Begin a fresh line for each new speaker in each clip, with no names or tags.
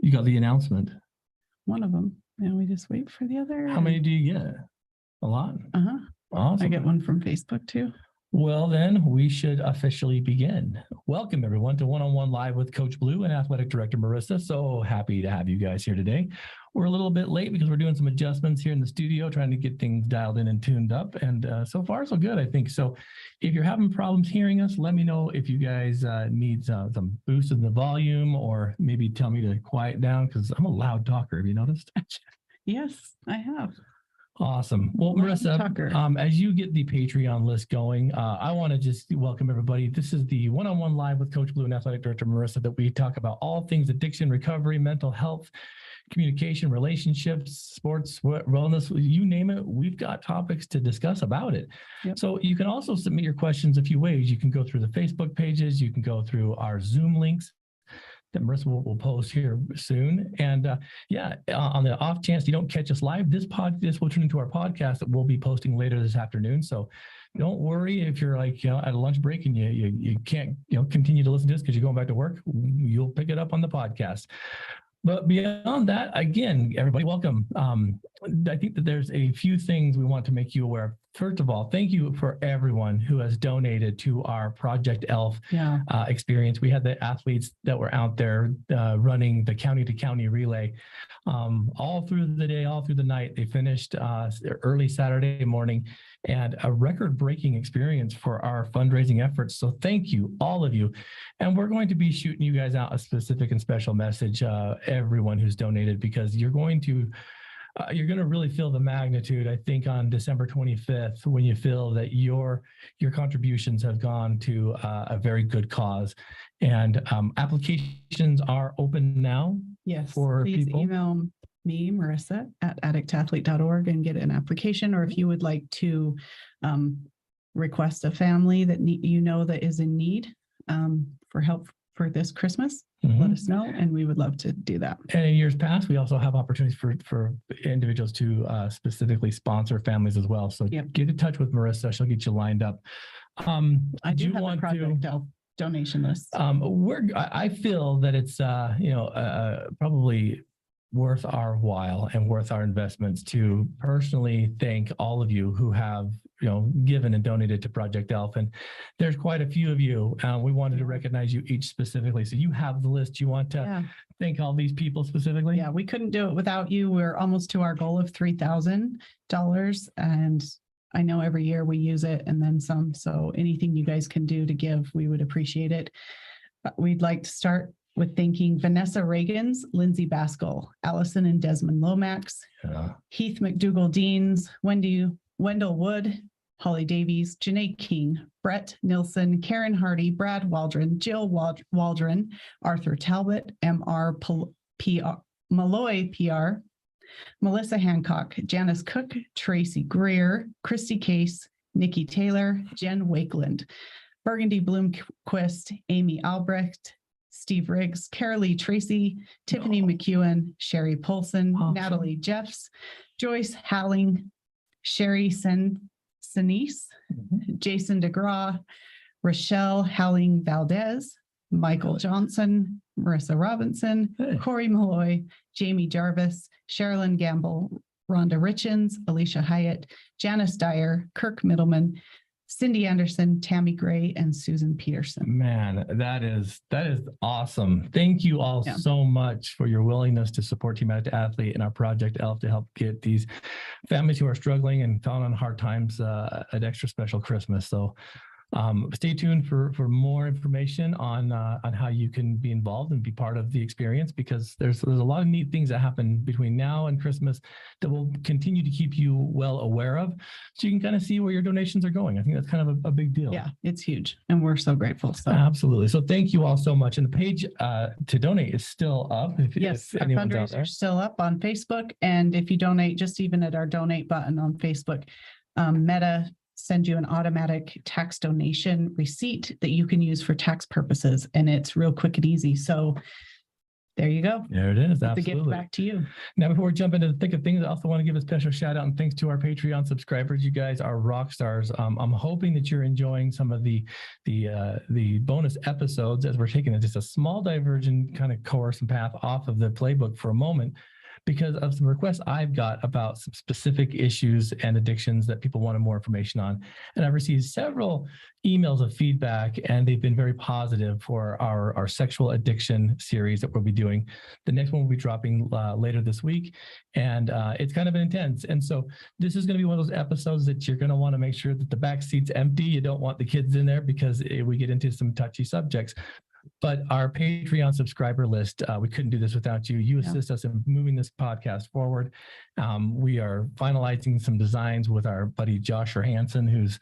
You got the announcement.
One of them. And we just wait for the other.
How many do you get? A lot?
Uh-huh.
Awesome.
I get one from Facebook too.
Well, then we should officially begin. Welcome, everyone, to One-on-One Live with Coach Blu and Athletic Director Marissa. So happy to have you guys here today. We're a little bit late because we're doing some adjustments here in the studio, trying to get things dialed in and tuned up. And so far, so good, I think. So if you're having problems hearing us, let me know if you guys need some boost in the volume, or maybe tell me to quiet down because I'm a loud talker. Have you noticed?
Yes, I have.
Awesome. Well, Marissa, as you get the Patreon list going, I want to just welcome everybody. This is the One-on-One Live with Coach Blu and Athletic Director Marissa, that we talk about all things addiction, recovery, mental health, communication, relationships, sports, wellness, you name it. We've got topics to discuss about it.
Yep.
So you can also submit your questions a few ways. You can go through the Facebook pages. You can go through our Zoom links that Marissa will post here soon. And on the off chance you don't catch us live, this will turn into our podcast that we'll be posting later this afternoon. So don't worry if you're like, at a lunch break and you can't, continue to listen to this because you're going back to work. You'll pick it up on the podcast. But beyond that, again, everybody, welcome. I think that there's a few things we want to make you aware of. First of all, thank you for everyone who has donated to our Project ELF experience. We had the athletes that were out there running the county to county relay all through the day, all through the night. They finished early Saturday morning, and a record-breaking experience for our fundraising efforts. So thank you, all of you. And we're going to be shooting you guys out a specific and special message, everyone who's donated, because you're going to really feel the magnitude, I think, on December 25th, when you feel that your contributions have gone to a very good cause. And applications are open now.
Yes,
for
please
people.
Email me, Marissa, at addictathlete.org and get an application. Or if you would like to request a family that that is in need for help for this Christmas, let us know, and we would love to do that.
And in years past, we also have opportunities for individuals to specifically sponsor families as well. So get in touch with Marissa; she'll get you lined up.
I do have a Project ELF donation list.
I feel that it's probably worth our while and worth our investments to personally thank all of you who have given and donated to Project ELF. And there's quite a few of you. We wanted to recognize you each specifically. So you have the list. You want to thank all these people specifically? Yeah,
we couldn't do it without you. We're almost to our goal of $3,000. And I know every year we use it and then some. So anything you guys can do to give, we would appreciate it. We'd like to start with thanking Vanessa Reagans, Lindsay Baskell, Allison and Desmond Lomax, Heath McDougall Deans, Wendell Wood, Holly Davies, Janae King, Brett Nilsson, Karen Hardy, Brad Waldron, Jill Waldron, Arthur Talbot, M.R. Malloy PR, Melissa Hancock, Janice Cook, Tracy Greer, Christy Case, Nikki Taylor, Jen Wakeland, Burgundy Bloomquist, Amy Albrecht, Steve Riggs, Carolee Tracy, Tiffany McEwen, Sherry Polson, Natalie Jeffs, Joyce Halling, Sherry Sinise, Jason DeGraw, Rochelle Halling Valdez, Michael Johnson, Marissa Robinson, Corey Malloy, Jamie Jarvis, Sherilyn Gamble, Rhonda Richens, Alicia Hyatt, Janice Dyer, Kirk Middleman, Cindy Anderson, Tammy Gray, and Susan Peterson.
Man, that is awesome. Thank you all so much for your willingness to support Team Addict Athlete and our Project ELF to help get these families who are struggling and falling on hard times an extra special Christmas. So stay tuned for more information on how you can be involved and be part of the experience, because there's a lot of neat things that happen between now and Christmas that will continue to keep you well aware of, so you can kind of see where your donations are going. I think that's kind of a big deal.
Yeah, it's huge, and we're so grateful. So
absolutely. So thank you all so much. And the page to donate is still up.
Yes, our fundraiser is still up on Facebook, and if you donate, just even at our donate button on Facebook, Meta send you an automatic tax donation receipt that you can use for tax purposes, and it's real quick and easy. So There you go.
There it is.
The gift
Absolutely.
back to you.
Now, before we jump into the thick of things, I also want to give a special shout out and thanks to our Patreon subscribers. You guys are rock stars. I'm hoping that you're enjoying some of the bonus episodes as we're taking just a small divergent kind of course and path off of the playbook for a moment, because of some requests I've got about some specific issues and addictions that people wanted more information on. And I've received several emails of feedback, and they've been very positive for our sexual addiction series that we'll be doing. The next one will be dropping later this week, and it's kind of intense. And so this is going to be one of those episodes that you're going to want to make sure that the back seat's empty. You don't want the kids in there because we get into some touchy subjects. But our Patreon subscriber list, we couldn't do this without you. You assist us in moving this podcast forward. We are finalizing some designs with our buddy Josh Hansen, who's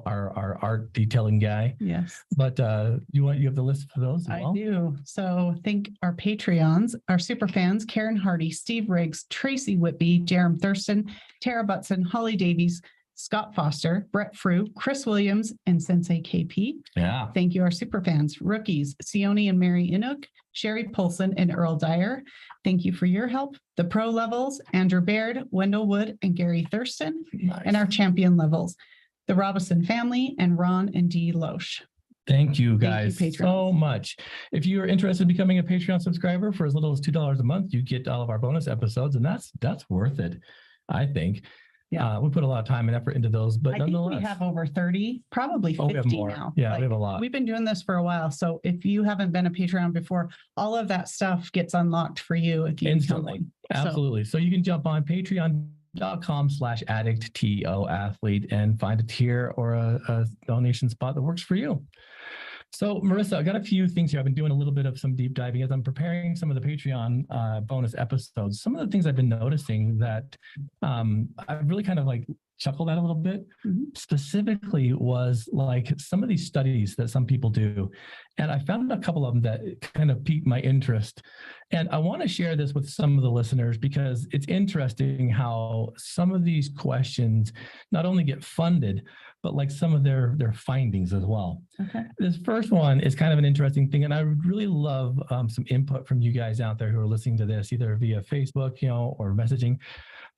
our art detailing guy.
Yes.
But you have the list for those as well?
I do. So thank our Patreons, our super fans, Karen Hardy, Steve Riggs, Tracy Whitby, Jerem Thurston, Tara Butson, Holly Davies, Scott Foster, Brett Frew, Chris Williams, and Sensei KP.
Yeah.
Thank you, our super fans, rookies, Sione and Mary Inuk, Sherry Polson, and Earl Dyer. Thank you for your help. The pro levels, Andrew Baird, Wendell Wood, and Gary Thurston.
Nice.
And our champion levels, the Robinson family and Ron and Dee Loesch.
Thank you guys
Thank you,
so much. If you are interested in becoming a Patreon subscriber for as little as $2 a month, you get all of our bonus episodes, and that's worth it, I think.
Yeah.
We put a lot of time and effort into those, but
I think
nonetheless.
we have over 30, probably 50
we have more.
now.
Yeah, we have a lot.
We've been doing this for a while. So if you haven't been a Patreon before, all of that stuff gets unlocked for you if you
Instantly.
become one.
Absolutely. So you can jump on patreon.com/addict-to-athlete and find a tier or a donation spot that works for you. So Marissa, I got a few things here. I've been doing a little bit of some deep diving as I'm preparing some of the Patreon bonus episodes. Some of the things I've been noticing that I've really kind of like chuckled at a little bit, specifically was like some of these studies that some people do. And I found a couple of them that kind of piqued my interest. And I want to share this with some of the listeners because it's interesting how some of these questions not only get funded, but like some of their findings as well.
Okay.
This first one is kind of an interesting thing, and I would really love some input from you guys out there who are listening to this, either via Facebook, or messaging.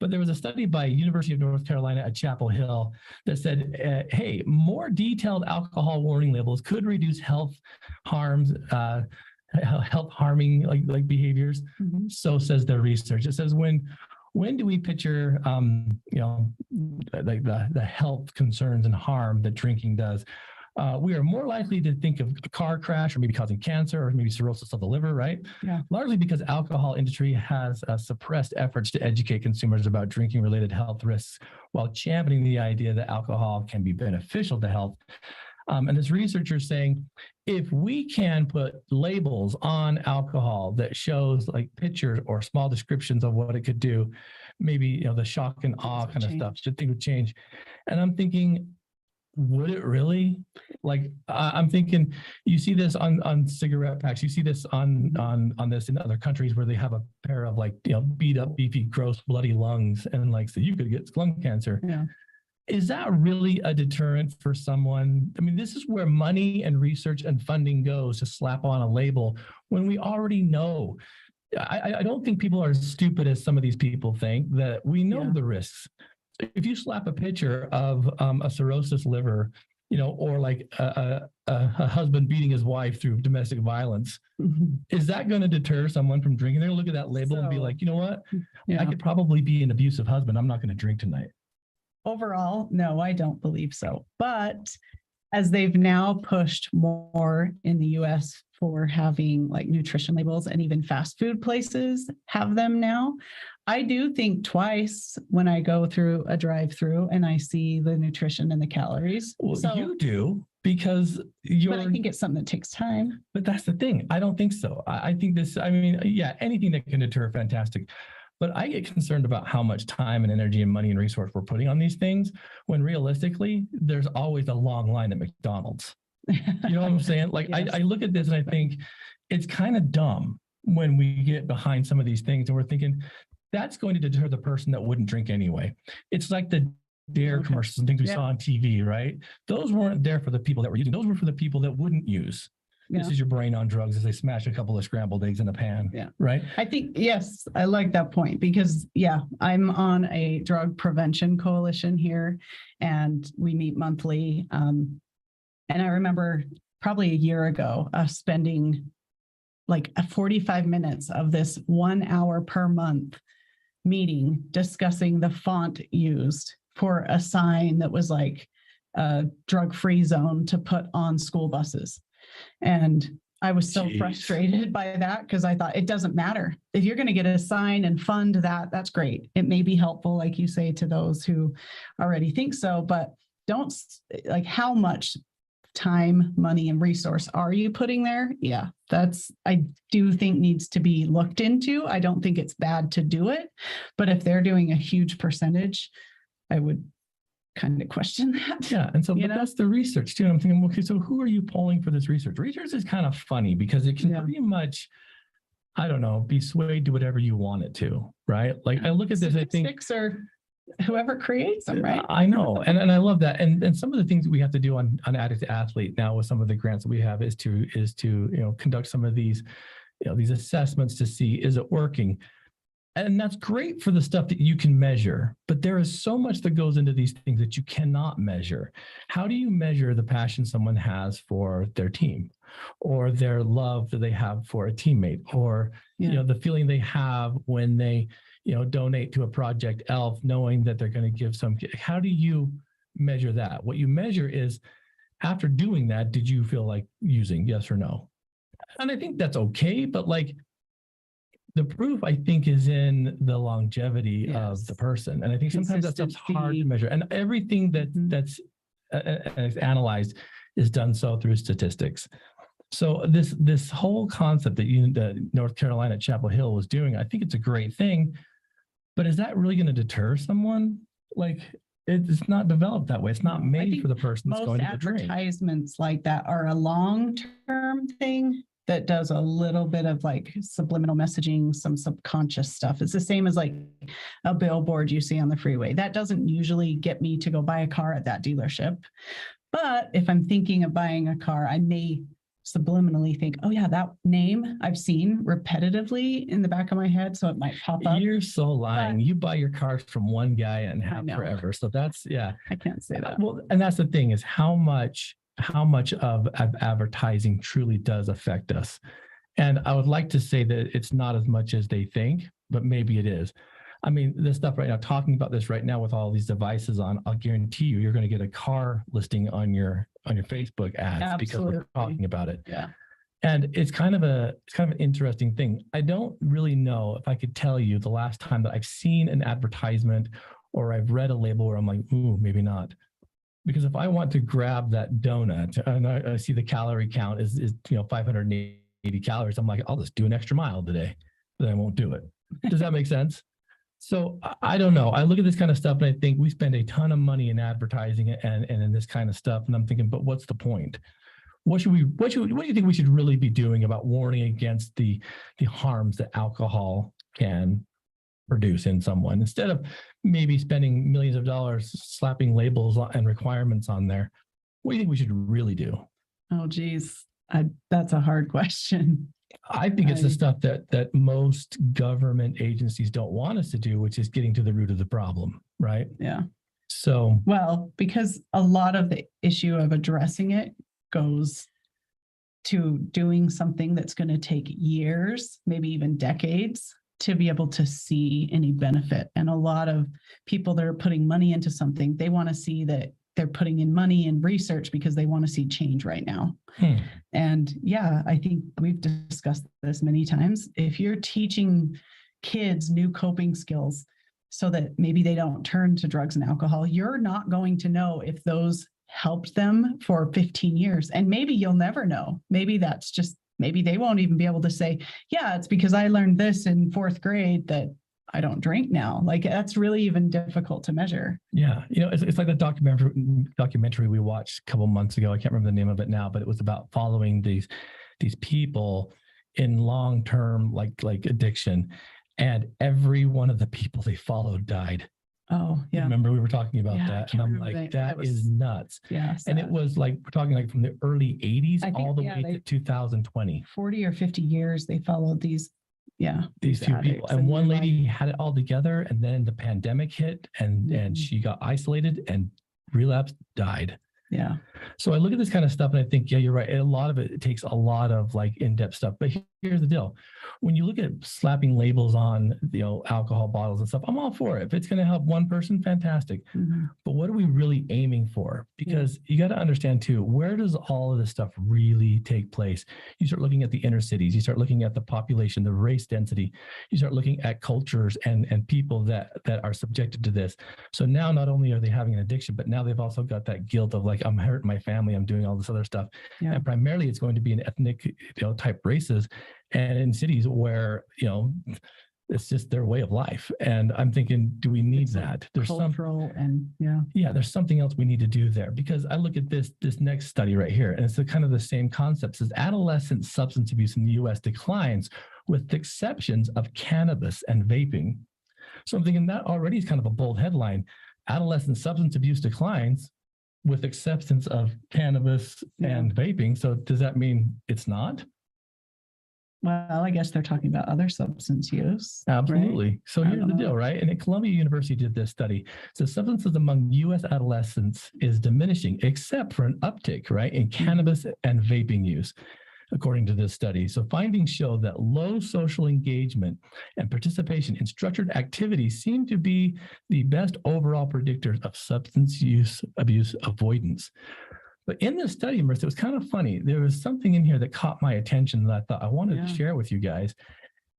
But there was a study by University of North Carolina at Chapel Hill that said, hey, more detailed alcohol warning labels could reduce health harming like behaviors. So says the research. It says when do we picture, like the health concerns and harm that drinking does? We are more likely to think of a car crash or maybe causing cancer or maybe cirrhosis of the liver, right?
Yeah.
Largely because alcohol industry has suppressed efforts to educate consumers about drinking related health risks while championing the idea that alcohol can be beneficial to health. And this researcher is saying, if we can put labels on alcohol that shows like pictures or small descriptions of what it could do, maybe, the shock and awe kind of stuff, should think would change. And I'm thinking, would it really? Like, I'm thinking, you see this on cigarette packs. You see this on this in other countries where they have a pair of like, beat up, beefy, gross, bloody lungs, and like, so you could get lung cancer.
Yeah.
Is that really a deterrent for someone? I mean, this is where money and research and funding goes, to slap on a label when we already know. I don't think people are as stupid as some of these people think, that we know the risks. If you slap a picture of a cirrhosis liver, or like a husband beating his wife through domestic violence, is that going to deter someone from drinking? They're going to look at that label and be like, you know what? I could probably be an abusive husband. I'm not going to drink tonight.
Overall, no, I don't believe so. But as they've now pushed more in the US for having like nutrition labels, and even fast food places have them now, I do think twice when I go through a drive-through and I see the nutrition and the calories.
Well,
so,
you do, because
but I think it's something that takes time.
But that's the thing. I don't think so. I think anything that can deter, fantastic. But I get concerned about how much time and energy and money and resource we're putting on these things, when realistically, there's always a long line at McDonald's. You know what I'm saying? Like,
Yes.
I look at this and I think it's kind of dumb when we get behind some of these things and we're thinking that's going to deter the person that wouldn't drink anyway. It's like the Dare commercials and things we saw on TV, right? Those weren't there for the people that were using. Those were for the people that wouldn't use. This is your brain on drugs as they smash a couple of scrambled eggs in a pan.
Yeah.
Right.
I think, yes, I like that point because, yeah, I'm on a drug prevention coalition here and we meet monthly. And I remember probably a year ago, us spending like 45 minutes of this 1 hour per month meeting discussing the font used for a sign that was like a drug-free zone to put on school buses. And I was so frustrated by that because I thought it doesn't matter. If you're going to get a sign and fund that, that's great. It may be helpful, like you say, to those who already think so, but don't like how much time, money, and resource are you putting there? Yeah, I do think needs to be looked into. I don't think it's bad to do it, but if they're doing a huge percentage, I would kind of question that.
Yeah. And so but that's the research too. And I'm thinking, okay, so who are you polling for this research? Research is kind of funny because it can pretty much, I don't know, be swayed to whatever you want it to, right? Like I look at this, I think
or whoever creates them, right?
I know. And I love that. And some of the things that we have to do on Addict to Athlete now with some of the grants that we have is to, conduct some of these, these assessments to see, is it working? And that's great for the stuff that you can measure, but there is so much that goes into these things that you cannot measure. How do you measure the passion someone has for their team or their love that they have for a teammate or, the feeling they have when they, donate to a Project ELF, knowing that they're going to give some, how do you measure that? What you measure is after doing that, did you feel like using, yes or no? And I think that's okay, but like, the proof, I think, is in the longevity of the person. And I think sometimes that stuff's hard to measure. And everything that's analyzed is done so through statistics. So this whole concept that North Carolina at Chapel Hill was doing, I think it's a great thing. But is that really going to deter someone? Like, it's not developed that way. It's not made for the person that's going to the drink.
Most advertisements like that are a long-term thing that does a little bit of like subliminal messaging, some subconscious stuff. It's the same as like a billboard you see on the freeway. That doesn't usually get me to go buy a car at that dealership. But if I'm thinking of buying a car, I may subliminally think, oh yeah, that name I've seen repetitively in the back of my head. So it might pop up.
You're so lying. You buy your cars from one guy and have forever. So that's,
I can't say that.
Well, and that's the thing is how much of advertising truly does affect us. And I would like to say that it's not as much as they think, but maybe it is. I mean, this stuff right now, talking about this right now with all these devices on, I'll guarantee you're going to get a car listing on your Facebook ads because we're talking about it.
Yeah.
And it's kind of an interesting thing. I don't really know if I could tell you the last time that I've seen an advertisement or I've read a label where I'm like, ooh, maybe not. Because if I want to grab that donut and I see the calorie count is 580 calories, I'm like, I'll just do an extra mile today, but I won't do it. Does that make sense? So I don't know. I look at this kind of stuff and I think we spend a ton of money in advertising and in this kind of stuff. And I'm thinking, but what's the point? What do you think we should really be doing about warning against the harms that alcohol can produce in someone instead of maybe spending millions of dollars slapping labels and requirements on there? What do you think we should really do?
Oh, geez. That's a hard question.
I think it's the stuff that most government agencies don't want us to do, which is getting to the root of the problem, right?
Yeah.
So,
well, because a lot of the issue of addressing it goes to doing something that's going to take years, maybe even decades, to be able to see any benefit. And a lot of people that are putting money into something, they want to see that they're putting in money and research because they want to see change right now. And yeah, I think we've discussed this many times. If you're teaching kids new coping skills so that maybe they don't turn to drugs and alcohol, you're not going to know if those helped them for 15 years. And maybe you'll never know. Maybe they won't even be able to say, yeah, it's because I learned this in 4th grade that I don't drink now. Like that's really even difficult to measure.
Yeah. It's like the documentary we watched a couple months ago. I can't remember the name of it now, but it was about following these people in long-term like addiction. And every one of the people they followed died.
Oh, yeah.
Remember we were talking about
Yeah, I
that, and
can't
I'm
remember
like,
that
that is
was-
nuts.
Yeah.
And it
sad.
was like, we're talking like from the early 80s
I think,
all the
yeah,
way to 2020.
40 or 50 years they followed these,
These few people.
addicts
And one
they're
lady
like,
had it all together, and then the pandemic hit, and
Mhm.
she got isolated and relapsed, died.
yeah,
So I look at this kind of stuff and I think, yeah, you're right. A lot of it takes a lot of like in-depth stuff. But here's the deal. When you look at slapping labels on, alcohol bottles and stuff, I'm all for it. If it's going to help one person, fantastic.
Mhm.
But what are we really aiming for? Because you got to understand too, where does all of this stuff really take place? You start looking at the inner cities, you start looking at the population, the race density, you start looking at cultures and people that are subjected to this. So now not only are they having an addiction, but now they've also got that guilt of like, I'm hurting my family, I'm doing all this other stuff.
Yeah.
And primarily it's going to be in ethnic, type races and in cities where, it's just their way of life. And I'm thinking, do we need
It's like
that? There's
cultural and
there's something else we need to do there, because I look at this next study right here, and it's kind of the same concepts as adolescent substance abuse in the US declines with the exceptions of cannabis and vaping. So I'm thinking that already is kind of a bold headline. Adolescent substance abuse declines with exceptions of cannabis and vaping. So does that mean it's not?
Well, I guess they're talking about other substance use.
Absolutely.
Right?
So
I
here's
don't
the
know.
deal, right? And at Columbia University did this study. So substances among US adolescents is diminishing, except for an uptick, right, in cannabis and vaping use, according to this study. So findings show that low social engagement and participation in structured activities seem to be the best overall predictors of substance use abuse avoidance. But in this study, Marissa, it was kind of funny. There was something in here that caught my attention that I thought I wanted to share with you guys.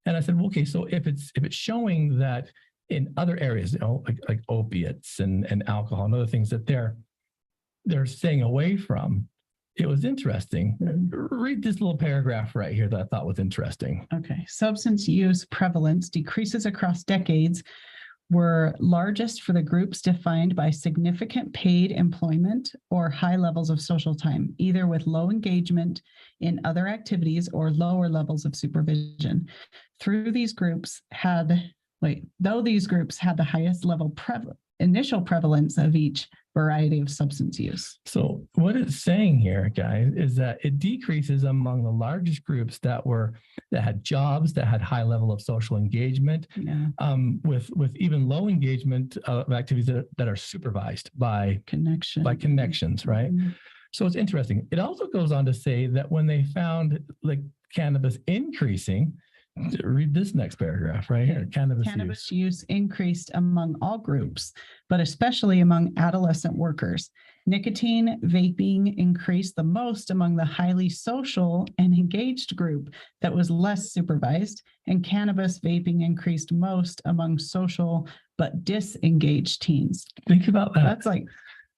And I said, well, okay, so if it's showing that in other areas, like opiates and alcohol and other things that they're staying away from, it was interesting. Read this little paragraph right here that I thought was interesting.
Okay. Substance use prevalence decreases across decades were largest for the groups defined by significant paid employment or high levels of social time, either with low engagement in other activities or lower levels of supervision. Though these groups had the highest level initial prevalence of each variety of substance use.
So what it's saying here, guys, is that it decreases among the largest groups that had jobs, that had high level of social engagement, with even low engagement of activities that are supervised by connections, right? Mm-hmm. So it's interesting. It also goes on to say that when they found like cannabis increasing, read this next paragraph right here. Cannabis
use increased among all groups, but especially among adolescent workers. Nicotine vaping increased the most among the highly social and engaged group that was less supervised, and cannabis vaping increased most among social but disengaged teens.
Think about that.
That's like,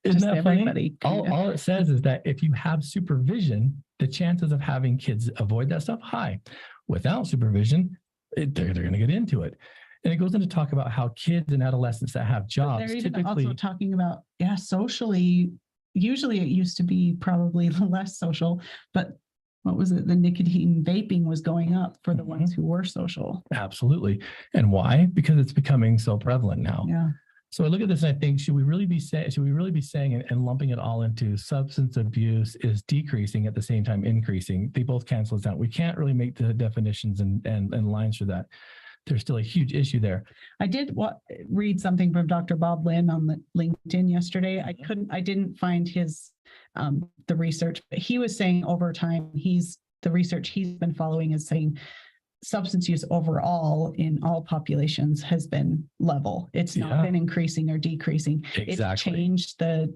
isn't that
funny? All it says is that if you have supervision, the chances of having kids avoid that stuff high. Without supervision, they're going to get into it. And it goes into talk about how kids and adolescents that have jobs
they're even also talking about, socially, usually it used to be probably less social, but what was it? The nicotine vaping was going up for the ones who were social.
Absolutely. And why? Because it's becoming so prevalent now.
Yeah.
So I look at this and I think, should we really be saying and lumping it all into substance abuse is decreasing at the same time increasing? They both cancel it out. We can't really make the definitions and lines for that. There's still a huge issue there.
I did read something from Dr. Bob Lynn on the LinkedIn yesterday. I didn't find his the research, but he was saying over time, the research he's been following is saying substance use overall in all populations has been level. It's not been increasing or decreasing.
Exactly.
It's changed the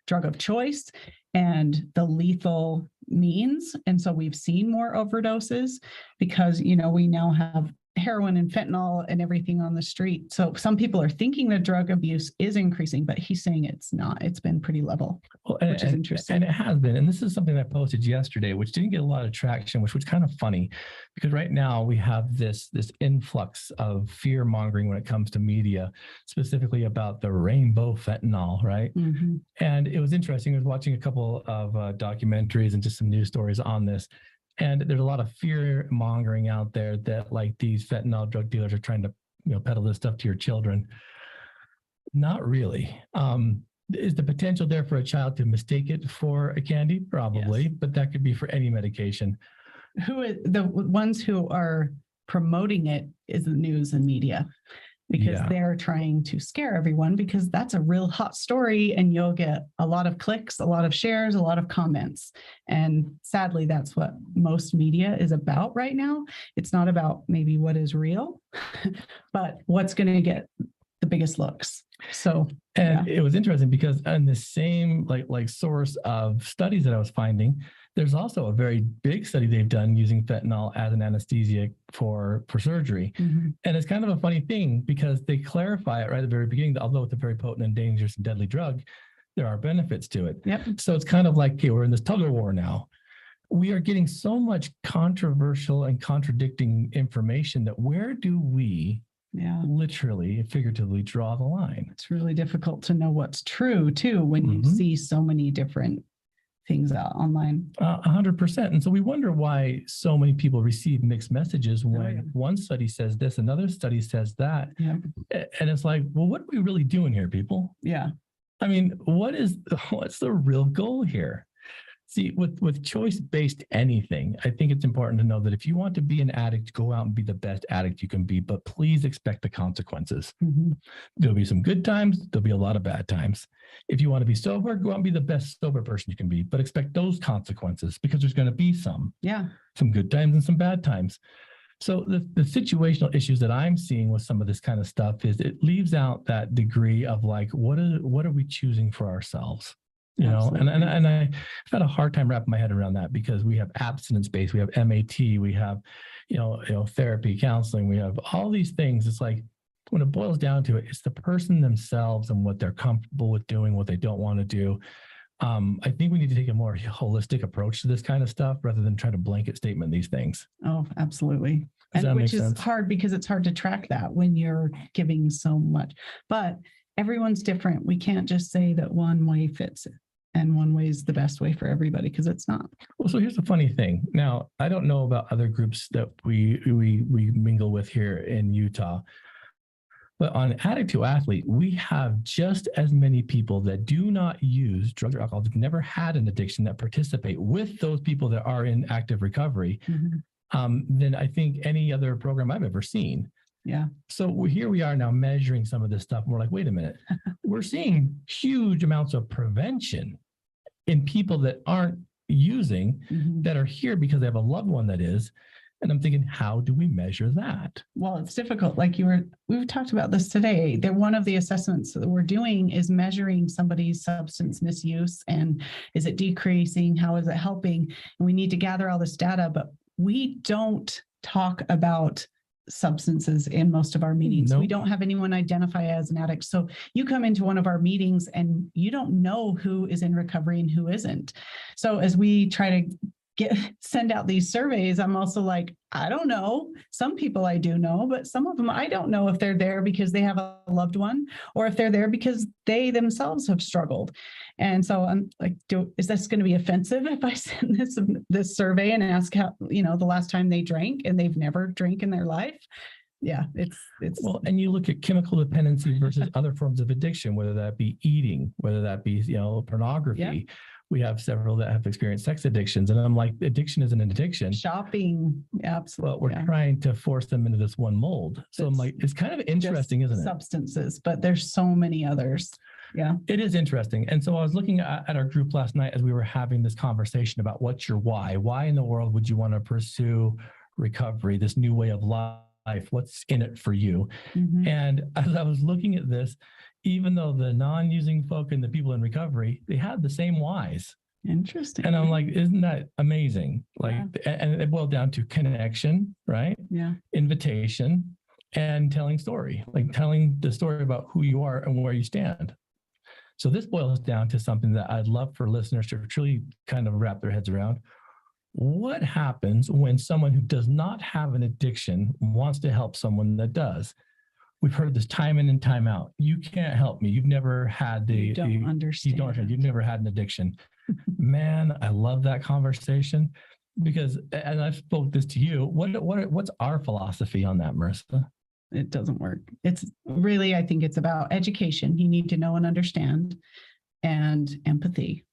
drug of choice and the lethal means. And so we've seen more overdoses because, we now have heroin and fentanyl and everything on the street. So some people are thinking the drug abuse is increasing, but he's saying it's not. It's been pretty level, which is interesting.
And it has been. And this is something I posted yesterday, which didn't get a lot of traction, which was kind of funny because right now we have this influx of fear mongering when it comes to media, specifically about the rainbow fentanyl, right? Mm-hmm. And it was interesting. I was watching a couple of documentaries and just some news stories on this. And there's a lot of fear mongering out there that like these fentanyl drug dealers are trying to, peddle this stuff to your children. Not really. Is the potential there for a child to mistake it for a candy? Probably,
Yes.
but that could be for any medication.
Who is the ones who are promoting it is the news and media, because
Yeah.
they're trying to scare everyone, because that's a real hot story and you'll get a lot of clicks, a lot of shares, a lot of comments. And sadly, that's what most media is about right now. It's not about maybe what is real, but what's going to get the biggest looks. So,
And it was interesting because on the same like source of studies that I was finding, there's also a very big study they've done using fentanyl as an anesthesia for surgery.
mhm,
And it's kind of a funny thing because they clarify it right at the very beginning that although it's a very potent and dangerous and deadly drug, there are benefits to it.
yep,
So it's kind of like, okay, we're in this tug of war now. We are getting so much controversial and contradicting information that where do we
yeah.
literally, figuratively draw the line?
It's really difficult to know what's true too when you
Mhm.
see so many different things out online.
100%. And so we wonder why so many people receive mixed messages when
yeah.
one study says this, another study says that.
Yeah,
And it's like, well, what are we really doing here, people?
yeah,
I mean, what's the real goal here? See, with choice-based anything, I think it's important to know that if you want to be an addict, go out and be the best addict you can be, but please expect the consequences.
mhm,
There'll be some good times, there'll be a lot of bad times. If you want to be sober, go out and be the best sober person you can be, but expect those consequences because there's going to be some
yeah,
good times and some bad times. So the situational issues that I'm seeing with some of this kind of stuff is it leaves out that degree of like, what are we choosing for ourselves? You know, and
absolutely.
I've had a hard time wrapping my head around that because we have abstinence based, we have MAT, we have, therapy, counseling, we have all these things. It's like when it boils down to it, it's the person themselves and what they're comfortable with doing, what they don't want to do. I think we need to take a more holistic approach to this kind of stuff rather than try to blanket statement these things.
Oh, absolutely.
Does that
And
make
which is
sense?
hard because it's hard to track that when you're giving so much. But everyone's different. We can't just say that one way fits it and one way is the best way for everybody, because it's not.
Well, so here's the funny thing. Now, I don't know about other groups that we mingle with here in Utah, but on Addict to Athlete, we have just as many people that do not use drugs or alcohol, that never had an addiction, that participate with those people that are in active recovery,
Mhm.
than I think any other program I've ever seen.
Yeah.
So here we are now measuring some of this stuff. And we're like, wait a minute, we're seeing huge amounts of prevention in people that aren't using,
Mhm.
that are here because they have a loved one that is. And I'm thinking, how do we measure that?
Well, it's difficult. Like we've talked about this today. That one of the assessments that we're doing is measuring somebody's substance misuse and is it decreasing? How is it helping? And we need to gather all this data, but we don't talk about substances in most of our meetings. We
Nope.
don't have anyone identify as an addict. So you come into one of our meetings and you don't know who is in recovery and who isn't. So as we try to send out these surveys, I'm also like, I don't know. Some people I do know, but some of them I don't know if they're there because they have a loved one or if they're there because they themselves have struggled. And so I'm like, is this going to be offensive if I send this survey and ask how, the last time they drank and they've never drank in their life? Yeah, it's
Well, and you look at chemical dependency versus other forms of addiction, whether that be eating, whether that be, pornography.
Yeah.
We have several that have experienced sex addictions. And I'm like, addiction isn't an addiction.
shopping. Absolutely.
But we're trying to force them into this one mold. So I'm like, it's kind of interesting, isn't it?
Substances, but there's so many others. Yeah.
It is interesting. And so I was looking at our group last night as we were having this conversation about what's your why? Why in the world would you want to pursue recovery, this new way of life? What's in it for you?
Mhm.
And as I was looking at this, even though the non-using folk and the people in recovery, they had the same whys.
Interesting.
And I'm like, isn't that amazing? Like, and it boiled down to connection, right?
Yeah.
Invitation and telling story, like telling the story about who you are and where you stand. So this boils down to something that I'd love for listeners to truly kind of wrap their heads around. What happens when someone who does not have an addiction wants to help someone that does? We've heard this time in and time out. You can't help me. You've never had
You don't understand.
You don't understand. You've never had an addiction. Man, I love that conversation because, and I've spoke this to you. What's our philosophy on that, Marissa?
It doesn't work. It's really, I think it's about education. You need to know and understand, and empathy.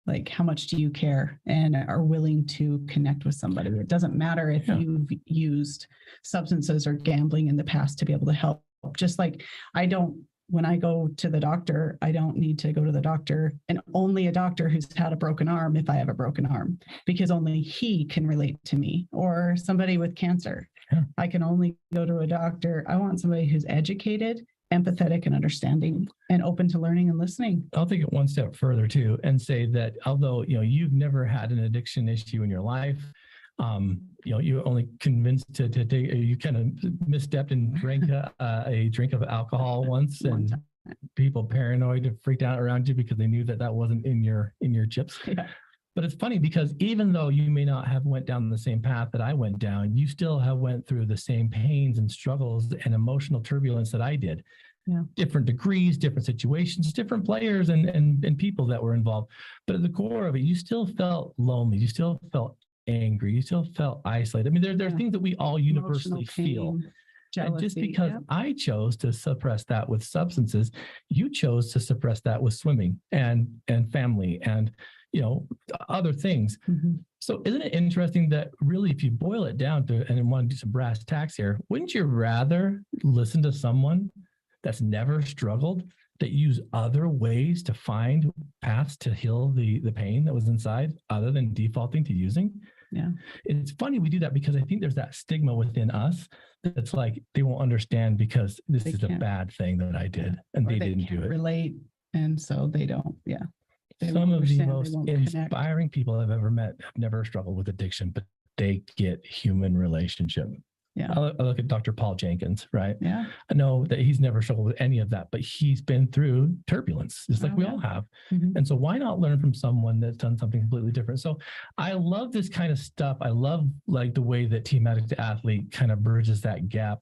Like, how much do you care and are willing to connect with somebody? It doesn't matter if
Yeah.
you've used substances or gambling in the past to be able to help. Just like when I go to the doctor, I don't need to go to the doctor, and only a doctor who's had a broken arm if I have a broken arm, because only he can relate to me, or somebody with cancer.
Yeah.
I can only go to a doctor. I want somebody who's educated, empathetic, and understanding, and open to learning and listening.
I'll take it one step further too, and say that although you've never had an addiction issue in your life, you only convinced to take, you kind of misstepped and drank a drink of alcohol once, and people paranoid and freaked out around you because they knew that wasn't in your chips.
Yeah.
But it's funny because even though you may not have went down the same path that I went down, you still have went through the same pains and struggles and emotional turbulence that I did.
Yeah.
Different degrees, different situations, different players and people that were involved. But at the core of it, you still felt lonely. You still felt angry. You still felt isolated. I mean, there are things that we all universally feel.
Jealousy,
and just because I chose to suppress that with substances, you chose to suppress that with swimming and family and other things.
Mm-hmm.
So isn't it interesting that really, if you boil it down to, and want to do some brass tacks here, wouldn't you rather listen to someone that's never struggled, that use other ways to find paths to heal the pain that was inside other than defaulting to using?
Yeah.
It's funny we do that because I think there's that stigma within us that's like, they won't understand because this is a bad thing that I did and they didn't do it.
Relate. And so they don't. Yeah.
Some of the most inspiring people I've ever met have never struggled with addiction, but they get human relationship.
Yeah.
I look at Dr. Paul Jenkins, right?
Yeah.
I know that he's never struggled with any of that, but he's been through turbulence, just like we all have.
Mm-hmm.
And so why not learn from someone that's done something completely different? So I love this kind of stuff. I love like the way that Team Addict to Athlete kind of bridges that gap.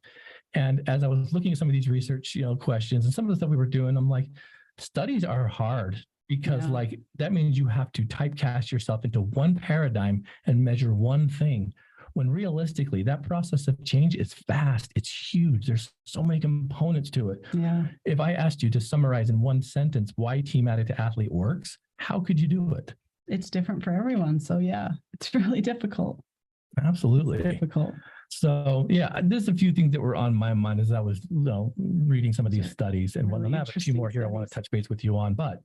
And as I was looking at some of these research, questions and some of the stuff we were doing, I'm like, studies are hard. Because like that means you have to typecast yourself into one paradigm and measure one thing, when realistically that process of change is fast. It's huge. There's so many components to it.
Yeah.
If I asked you to summarize in one sentence why Team Addict to Athlete works, how could you do it?
It's different for everyone. So yeah, it's really difficult.
Absolutely.
Difficult.
So yeah, there's a few things that were on my mind as I was reading some of these studies and whatnot. I have a few more here I want to touch base with you on, but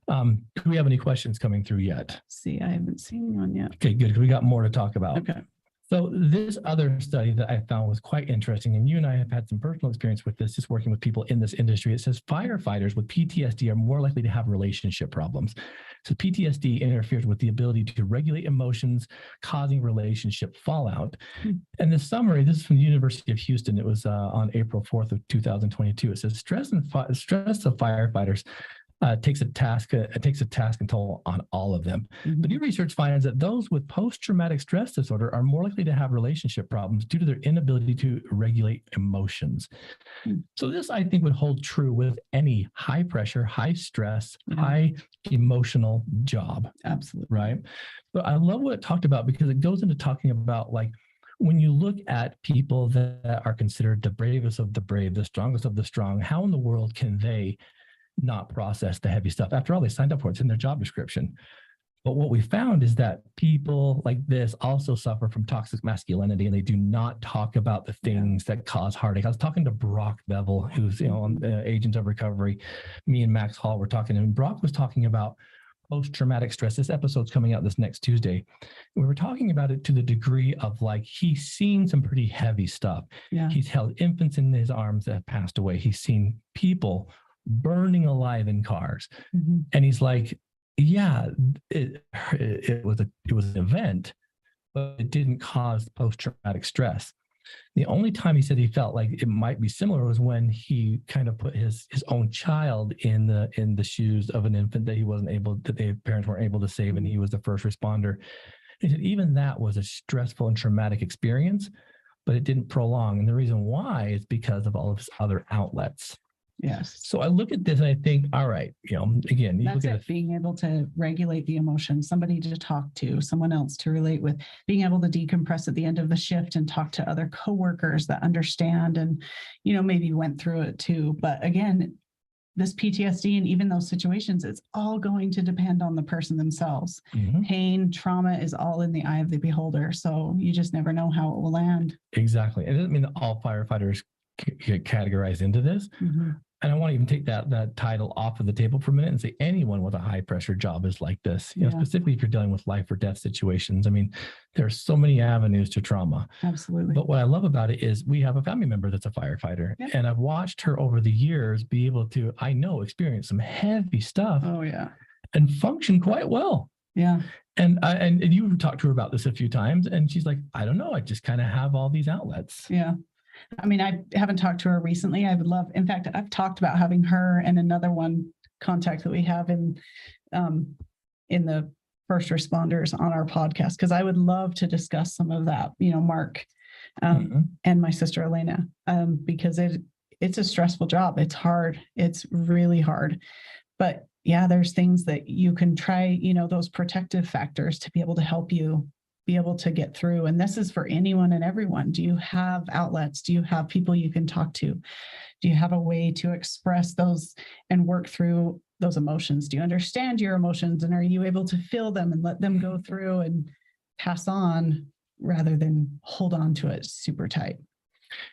do we have any questions coming through yet?
See, I haven't seen one yet.
Okay, good. We got more to talk about.
Okay.
So this other study that I found was quite interesting, and you and I have had some personal experience with this, just working with people in this industry. It says firefighters with PTSD are more likely to have relationship problems. So PTSD interferes with the ability to regulate emotions, causing relationship fallout. And the summary, this is from the University of Houston. It was on April 4th of 2022. It says stress of firefighters takes a task and toll on all of them.
Mm-hmm.
But new research finds that those with post-traumatic stress disorder are more likely to have relationship problems due to their inability to regulate emotions. So this, I think, would hold true with any high pressure, high stress, high emotional job.
Absolutely.
Right. But I love what it talked about, because it goes into talking about, like, when you look at people that are considered the bravest of the brave, the strongest of the strong, how in the world can they not process the heavy stuff? After all, they signed up for it. It's in their job description. But what we found is that people like this also suffer from toxic masculinity, and they do not talk about the things that cause heartache. I was talking to Brock Bevel, who's on Agents of Recovery. Me and Max Hall were talking, and Brock was talking about post-traumatic stress. This episode's coming out this next Tuesday. We were talking about it to the degree of, like, he's seen some pretty heavy stuff. Yeah. He's held infants in his arms that have passed away. He's seen people burning alive in cars. Mm-hmm. And he's like, yeah, it was an event, but it didn't cause post-traumatic stress. The only time he said he felt like it might be similar was when he kind of put his own child in the shoes of an infant that their parents weren't able to save, and he was the first responder. He said even that was a stressful and traumatic experience, but it didn't prolong. And the reason why is because of all of his other outlets.
Yes.
So I look at this and I think, all right, again, you
That's
look at
it. Being able to regulate the emotions, somebody to talk to, someone else to relate with, being able to decompress at the end of the shift and talk to other coworkers that understand and, maybe went through it too. But again, this PTSD and even those situations, it's all going to depend on the person themselves. Pain, trauma is all in the eye of the beholder. So you just never know how it will land.
Exactly. And it doesn't mean that all firefighters get categorized into this. And I want to even take that title off of the table for a minute and say anyone with a high pressure job is like this, specifically if you're dealing with life or death situations. I mean, there's so many avenues to trauma.
Absolutely.
But what I love about it is we have a family member that's a firefighter. Yep. And I've watched her over the years be able to, experience some heavy stuff.
Oh, yeah.
And function quite well.
Yeah.
And you've talked to her about this a few times, and she's like, I don't know, I just kind of have all these outlets.
Yeah. I mean, I haven't talked to her recently. I would love, in fact, I've talked about having her and another one contact that we have in the first responders on our podcast, because I would love to discuss some of that, Mark and my sister Elena, because it's a stressful job. It's hard. It's really hard. But yeah, there's things that you can try, those protective factors to be able to help you be able to get through. And this is for anyone and everyone. Do you have outlets? Do you have people you can talk to? Do you have a way to express those and work through those emotions? Do you understand your emotions, and are you able to feel them and let them go through and pass on rather than hold on to it super tight?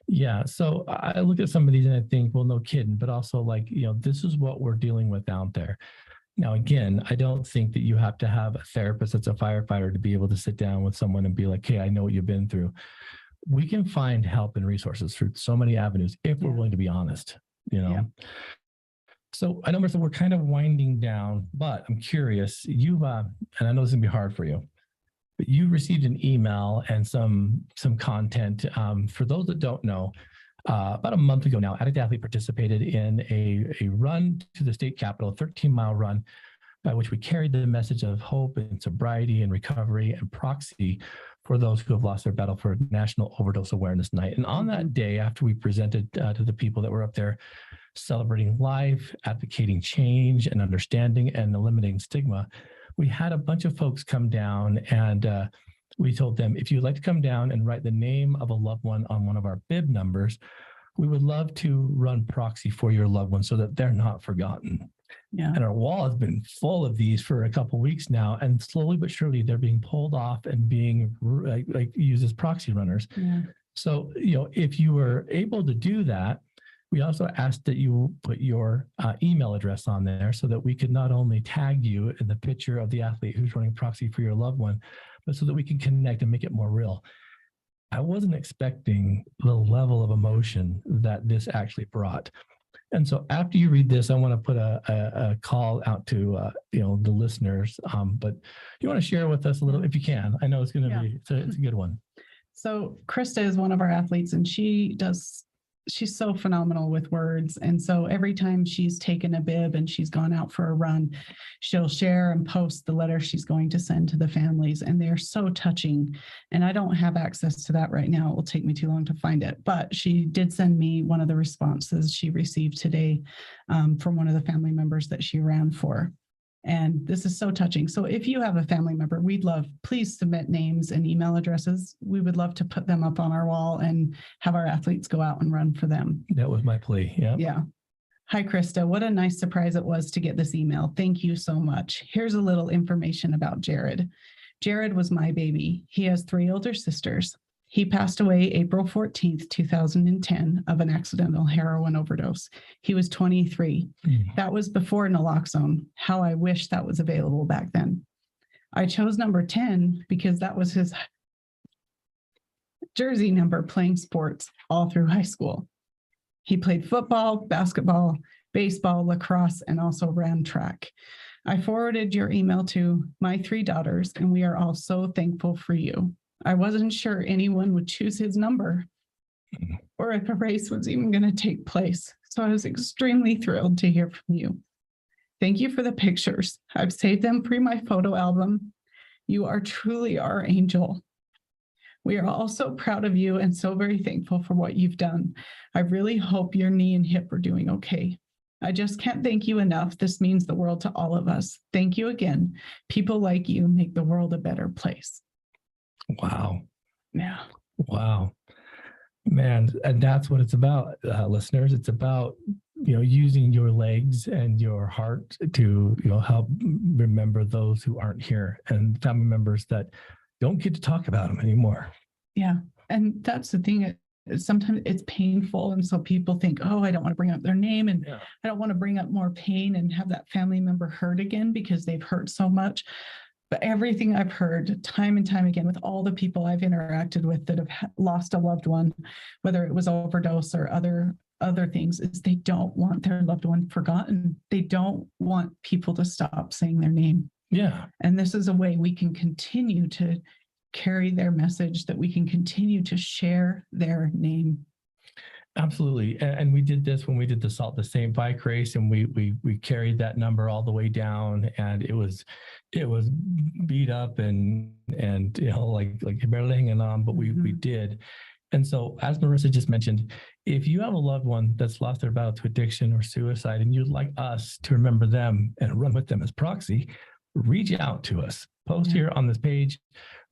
Yeah. So I look at some of these and I think, well, no kidding, but also this is what we're dealing with out there. Now, again, I don't think that you have to have a therapist that's a firefighter to be able to sit down with someone and be like, hey, I know what you've been through. We can find help and resources through so many avenues if we're willing to be honest, Yeah. So I know, Marissa, we're kind of winding down, but I'm curious, you've, and I know this is gonna be hard for you, but you received an email and some content. For those that don't know, about a month ago now, Addict Athlete participated in a run to the state capitol, a 13-mile run, by which we carried the message of hope and sobriety and recovery and proxy for those who have lost their battle for National Overdose Awareness Night. And on that day, after we presented to the people that were up there celebrating life, advocating change and understanding and eliminating stigma, we had a bunch of folks come down, and we told them, if you'd like to come down and write the name of a loved one on one of our bib numbers, we would love to run proxy for your loved one so that they're not forgotten. Yeah. And our wall has been full of these for a couple of weeks now, and slowly but surely they're being pulled off and being used as proxy runners. Yeah. So, if you were able to do that, we also asked that you put your email address on there so that we could not only tag you in the picture of the athlete who's running proxy for your loved one, but so that we can connect and make it more real. I wasn't expecting the level of emotion that this actually brought. And so after you read this, I want to put a call out to the listeners. But you want to share with us a little, if you can. I know it's going to be it's a good one.
So Krista is one of our athletes, and she's so phenomenal with words. And so every time she's taken a bib and she's gone out for a run, she'll share and post the letter she's going to send to the families. And they're so touching. And I don't have access to that right now. It will take me too long to find it. But she did send me one of the responses she received today from one of the family members that she ran for. And this is so touching. So if you have a family member, please submit names and email addresses. We would love to put them up on our wall and have our athletes go out and run for them.
That was my plea. Yeah.
Yeah. Hi, Krista. What a nice surprise it was to get this email. Thank you so much. Here's a little information about Jared. Jared was my baby. He has 3 older sisters. He passed away April 14th, 2010 of an accidental heroin overdose. He was 23. That was before naloxone. How I wish that was available back then. I chose number 10 because that was his jersey number playing sports all through high school. He played football, basketball, baseball, lacrosse, and also ran track. I forwarded your email to my 3 daughters, and we are all so thankful for you. I wasn't sure anyone would choose his number or if a race was even going to take place. So I was extremely thrilled to hear from you. Thank you for the pictures. I've saved them for my photo album. You are truly our angel. We are all so proud of you and so very thankful for what you've done. I really hope your knee and hip are doing okay. I just can't thank you enough. This means the world to all of us. Thank you again. People like you make the world a better place.
Wow.
Yeah.
Wow. Man, and that's what it's about, listeners. It's about, using your legs and your heart to, help remember those who aren't here and family members that don't get to talk about them anymore.
Yeah. And that's the thing. Sometimes it's painful. And so people think, oh, I don't want to bring up their name and I don't want to bring up more pain and have that family member hurt again because they've hurt so much. But everything I've heard time and time again with all the people I've interacted with that have lost a loved one, whether it was overdose or other things, is they don't want their loved one forgotten. They don't want people to stop saying their name.
Yeah.
And this is a way we can continue to carry their message, that we can continue to share their name.
Absolutely. And we did this when we did the Salt the Saint bike race, and we carried that number all the way down, and it was beat up and like barely hanging on, but we did. And so, as Marissa just mentioned, if you have a loved one that's lost their battle to addiction or suicide and you'd like us to remember them and run with them as proxy, reach out to us. Post here on this page,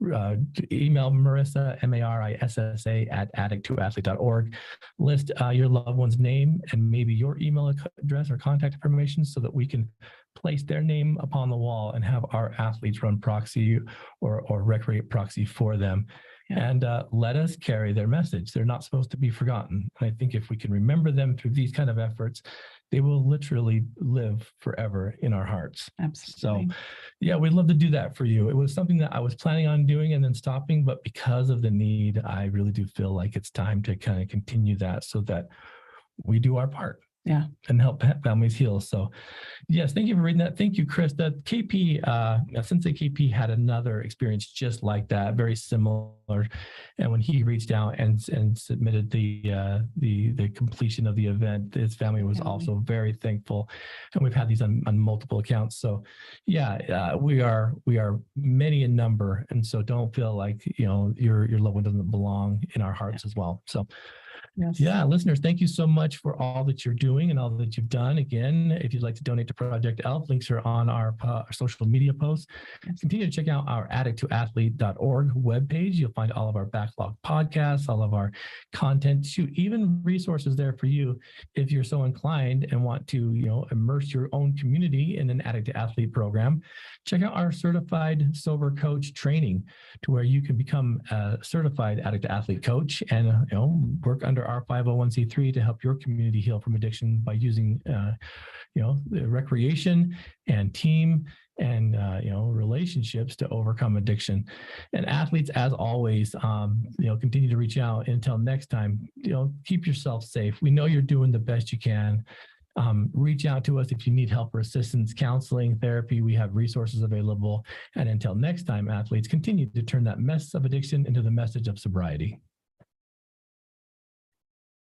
email Marissa, Marissa at addict2athlete.org. List your loved one's name and maybe your email address or contact information so that we can place their name upon the wall and have our athletes run proxy or recreate proxy for them. And let us carry their message. They're not supposed to be forgotten. And I think if we can remember them through these kind of efforts, they will literally live forever in our hearts.
Absolutely.
So, yeah, we'd love to do that for you. It was something that I was planning on doing and then stopping, but because of the need, I really do feel like it's time to kind of continue that so that we do our part. Yeah. And help families heal. So yes, thank you for reading that. Thank you, Chris. That KP, Sensei KP had another experience just like that, very similar. And when he reached out and submitted the completion of the event, his family was also very thankful. And we've had these on multiple accounts. So yeah, we are many in number. And so don't feel like, your loved one doesn't belong in our hearts as well. So yes. Yeah, listeners, thank you so much for all that you're doing and all that you've done. Again, if you'd like to donate to Project ELF, links are on our social media posts. Yes. Continue to check out our addict2athlete.org webpage. You'll find all of our backlog podcasts, all of our content, even resources there for you if you're so inclined and want to, immerse your own community in an Addict to Athlete program. Check out our certified sober coach training to where you can become a certified Addict to Athlete coach and, work under our 501c3 to help your community heal from addiction by using, the recreation and team and, relationships to overcome addiction. And athletes, as always, continue to reach out. Until next time, keep yourself safe. We know you're doing the best you can. Reach out to us if you need help or assistance, counseling, therapy. We have resources available. And until next time, athletes, continue to turn that mess of addiction into the message of sobriety.